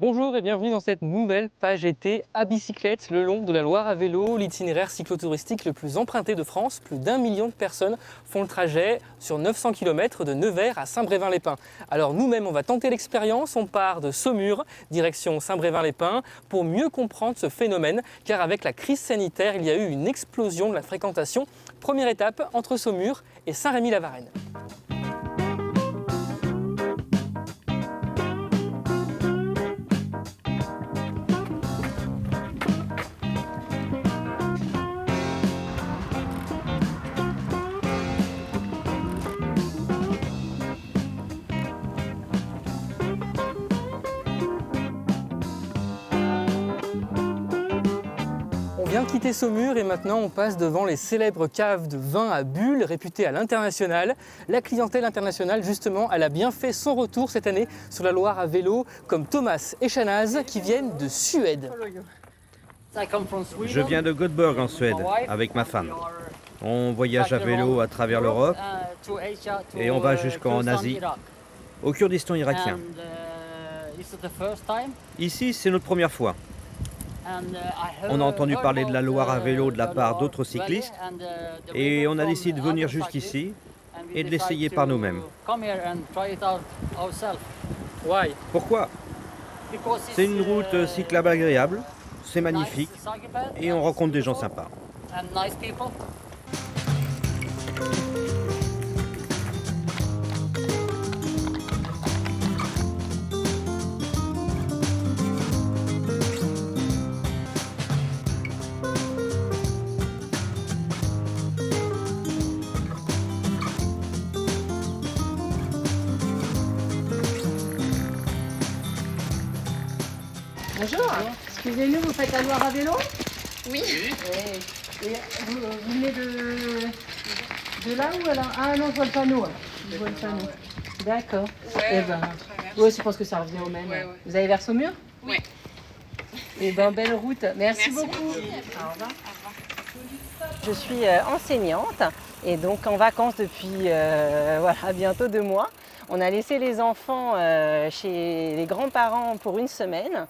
Bonjour et bienvenue dans cette nouvelle page été à bicyclette le long de la Loire à vélo, l'itinéraire cyclotouristique le plus emprunté de France. Plus d'1 million de personnes font le trajet sur 900 km de Nevers à Saint-Brévin-les-Pins. Alors nous-mêmes, on va tenter l'expérience. On part de Saumur, direction Saint-Brévin-les-Pins, pour mieux comprendre ce phénomène, car avec la crise sanitaire, il y a eu une explosion de la fréquentation. Première étape entre Saumur et Saint-Rémy-la-Varenne. On vient de quitter Saumur et maintenant on passe devant les célèbres caves de vin à bulles réputées à l'international. La clientèle internationale justement, elle a bien fait son retour cette année sur la Loire à vélo, comme Thomas et Shanaz qui viennent de Suède. Je viens de Göteborg en Suède avec ma femme. On voyage à vélo à travers l'Europe et on va jusqu'en Asie, au Kurdistan irakien. Ici, c'est notre première fois. On a entendu parler de la Loire à vélo de la part d'autres cyclistes et on a décidé de venir jusqu'ici et de l'essayer par nous-mêmes. Pourquoi? C'est une route cyclable agréable, c'est magnifique et on rencontre des gens sympas. Bonjour, excusez-nous, vous faites la Loire à vélo? Oui. Et vous venez de là ou alors? Ah non, je vois le panneau. Je vois le panneau. D'accord. Ouais, ouais, je pense que ça revient au même. Ouais. Vous allez vers Saumur? Oui. Eh ben, belle route. Merci beaucoup. beaucoup. Au revoir. Je suis enseignante et donc en vacances depuis voilà, bientôt 2 mois. On a laissé les enfants chez les grands-parents pour une semaine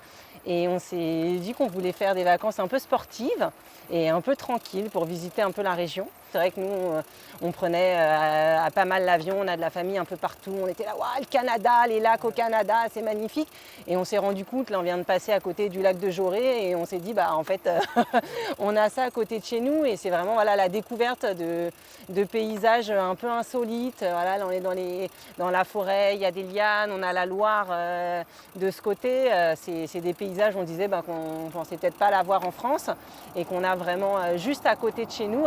et on s'est dit qu'on voulait faire des vacances un peu sportives et un peu tranquilles pour visiter un peu la région. C'est vrai que nous, on prenait à pas mal l'avion, on a de la famille un peu partout. On était là, le Canada, les lacs au Canada, c'est magnifique. Et on s'est rendu compte, là on vient de passer à côté du lac de Jaurès et on s'est dit, en fait, on a ça à côté de chez nous et c'est vraiment voilà, la découverte de paysages un peu insolites. Voilà, là on est dans la forêt, il y a des lianes, on a la Loire de ce côté. C'est des paysages, on disait qu'on ne pensait peut-être pas l'avoir en France et qu'on a vraiment juste à côté de chez nous.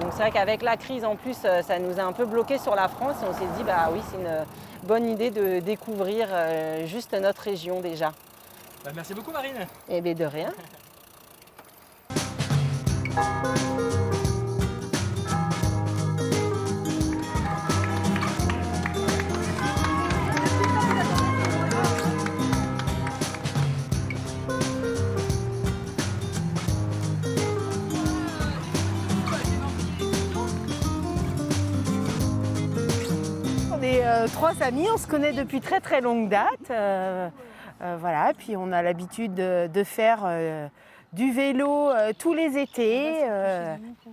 Donc c'est vrai qu'avec la crise en plus, ça nous a un peu bloqué sur la France et on s'est dit oui, c'est une bonne idée de découvrir juste notre région déjà. Merci beaucoup Marine. Eh bien de rien. On est 3 amis, on se connaît depuis très longue date. Voilà, puis on a l'habitude de faire du vélo tous les étés.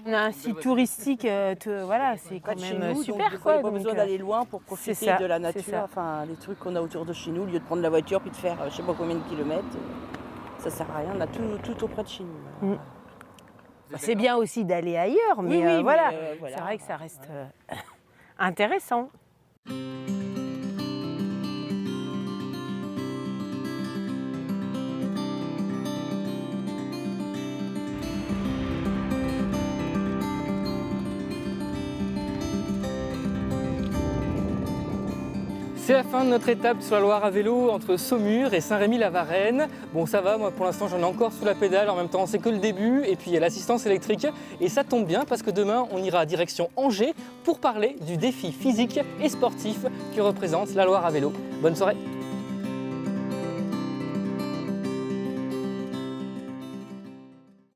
On a un site touristique, voilà, c'est quand même super. Il n'y a pas besoin d'aller loin pour profiter de la nature, enfin les trucs qu'on a autour de chez nous, au lieu de prendre la voiture puis de faire je sais pas combien de kilomètres. Ça sert à rien, on a tout auprès de chez nous. C'est bien aussi d'aller ailleurs, mais oui, voilà, voilà. c'est vrai que ça reste intéressant. C'est la fin de notre étape sur la Loire à vélo entre Saumur et Saint-Rémy-la-Varenne. Bon ça va, moi pour l'instant j'en ai encore sous la pédale, en même temps c'est que le début et puis il y a l'assistance électrique et ça tombe bien parce que demain on ira direction Angers pour parler du défi physique et sportif que représente la Loire à vélo. Bonne soirée.